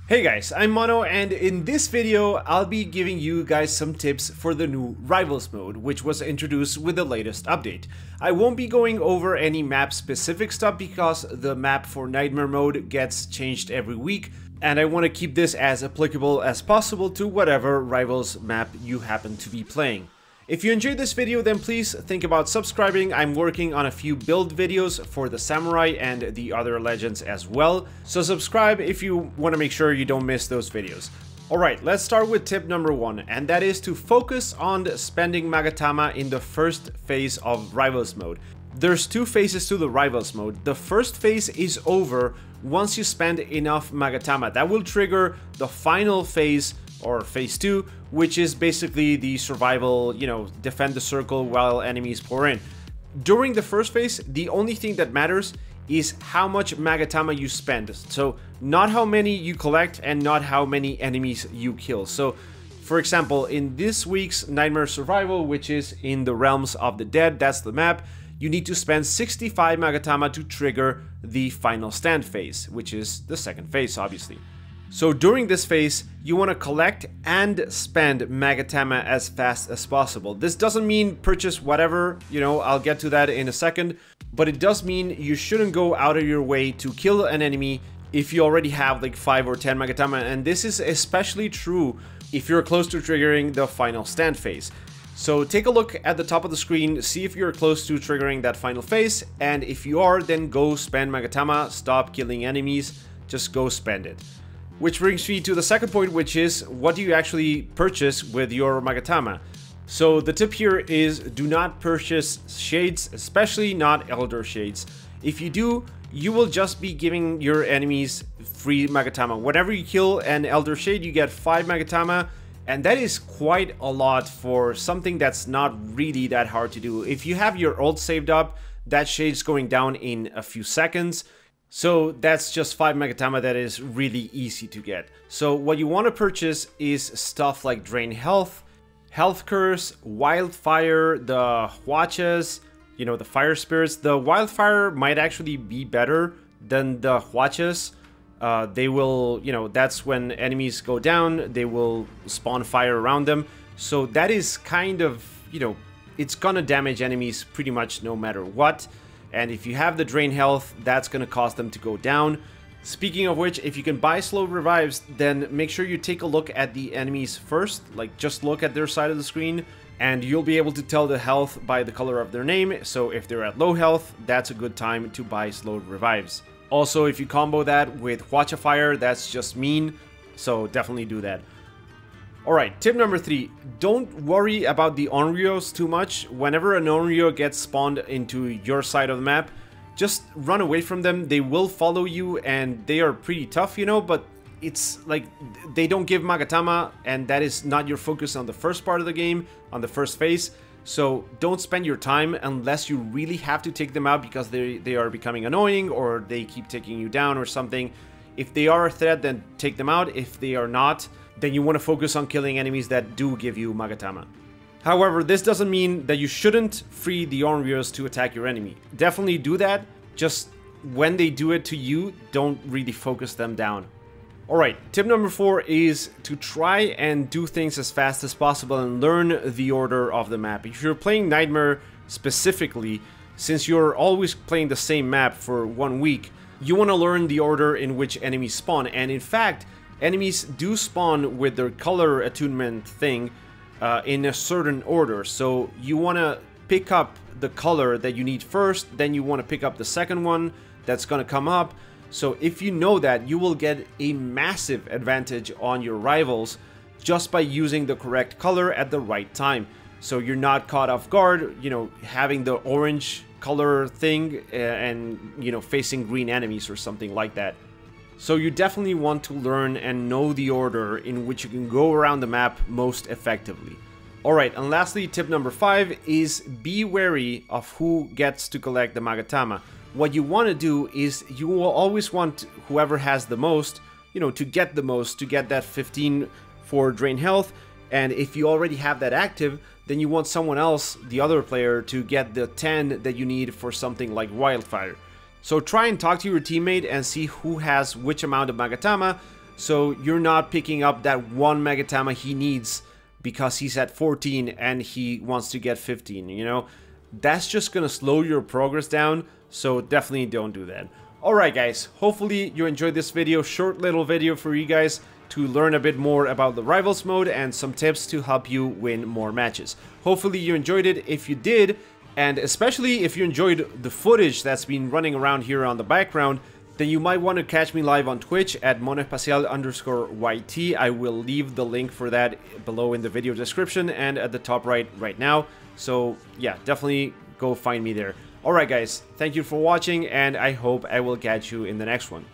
Hey guys, I'm Mono, and in this video I'll be giving you guys some tips for the new Rivals mode, which was introduced with the latest update. I won't be going over any map specific stuff because the map for Nightmare mode gets changed every week, and I want to keep this as applicable as possible to whatever Rivals map you happen to be playing. If you enjoyed this video, then please think about subscribing. I'm working on a few build videos for the Samurai and the other legends as well, so subscribe if you want to make sure you don't miss those videos. Alright, let's start with tip number 1, and that is to focus on spending Magatama in the first phase of Rivals mode. There's two phases to the Rivals mode. The first phase is over once you spend enough Magatama. That will trigger the final phase, or phase 2, which is basically the survival, defend the circle while enemies pour in. During the first phase, the only thing that matters is how much Magatama you spend. So not how many you collect and not how many enemies you kill. So for example, in this week's Nightmare Survival, which is in the Realms of the Dead, that's the map, you need to spend 65 Magatama to trigger the final stand phase, which is the second phase, obviously. So during this phase, you want to collect and spend Magatama as fast as possible. This doesn't mean purchase whatever, I'll get to that in a second, but it does mean you shouldn't go out of your way to kill an enemy if you already have like 5 or 10 Magatama, and this is especially true if you're close to triggering the final stand phase. So take a look at the top of the screen, see if you're close to triggering that final phase, and if you are, then go spend Magatama, stop killing enemies, just go spend it. Which brings me to the second point, which is what do you actually purchase with your Magatama? So the tip here is do not purchase shades, especially not Elder Shades. If you do, you will just be giving your enemies free Magatama. Whenever you kill an Elder Shade, you get 5 Magatama, and that is quite a lot for something that's not really that hard to do. If you have your ult saved up, that shade's going down in a few seconds. So that's just 5 Megatama that is really easy to get. So what you want to purchase is stuff like Drain Health, Health Curse, Wildfire, the Hwachas, the Fire Spirits. The Wildfire might actually be better than the Hwachas. They will, that's when enemies go down, they will spawn fire around them. So that is kind of, it's gonna damage enemies pretty much no matter what. And if you have the Drain Health, that's going to cause them to go down. Speaking of which, if you can buy slow revives, then make sure you take a look at the enemies first. Like, just look at their side of the screen, and you'll be able to tell the health by the color of their name. So if they're at low health, that's a good time to buy slow revives. Also, if you combo that with Hwacha Fire, that's just mean. So definitely do that. Alright, tip number 3, don't worry about the Onorios too much. Whenever an Onorio gets spawned into your side of the map, just run away from them. They will follow you and they are pretty tough, but it's like they don't give Magatama, and that is not your focus on the first part of the game, on the first phase. So don't spend your time unless you really have to take them out because they are becoming annoying or they keep taking you down or something. If they are a threat, then take them out. If they are not, then you want to focus on killing enemies that do give you Magatama. However, this doesn't mean that you shouldn't free the Onorios to attack your enemy. Definitely do that, just when they do it to you, don't really focus them down. Alright, tip number 4 is to try and do things as fast as possible and learn the order of the map. If you're playing Nightmare specifically, since you're always playing the same map for 1 week, you want to learn the order in which enemies spawn, and in fact, enemies do spawn with their color attunement thing in a certain order. So you want to pick up the color that you need first, then you want to pick up the second one that's going to come up. So if you know that, you will get a massive advantage on your rivals just by using the correct color at the right time. So you're not caught off guard, having the orange color thing and, facing green enemies or something like that. So you definitely want to learn and know the order in which you can go around the map most effectively. Alright, and lastly, tip number 5 is be wary of who gets to collect the Magatama. What you want to do is you will always want whoever has the most, to get the most, to get that 15 for Drain Health. And if you already have that active, then you want someone else, the other player, to get the 10 that you need for something like Wildfire. So try and talk to your teammate and see who has which amount of Magatama, so you're not picking up that one Megatama he needs because he's at 14 and he wants to get 15, you know? That's just gonna slow your progress down, so definitely don't do that. Alright guys, hopefully you enjoyed this video, short little video for you guys to learn a bit more about the Rivals mode and some tips to help you win more matches. Hopefully you enjoyed it. If you did, and especially if you enjoyed the footage that's been running around here on the background, then you might want to catch me live on Twitch at monoespacial_YT. I will leave the link for that below in the video description and at the top right now. So yeah, definitely go find me there. Alright guys, thank you for watching, and I hope I will catch you in the next one.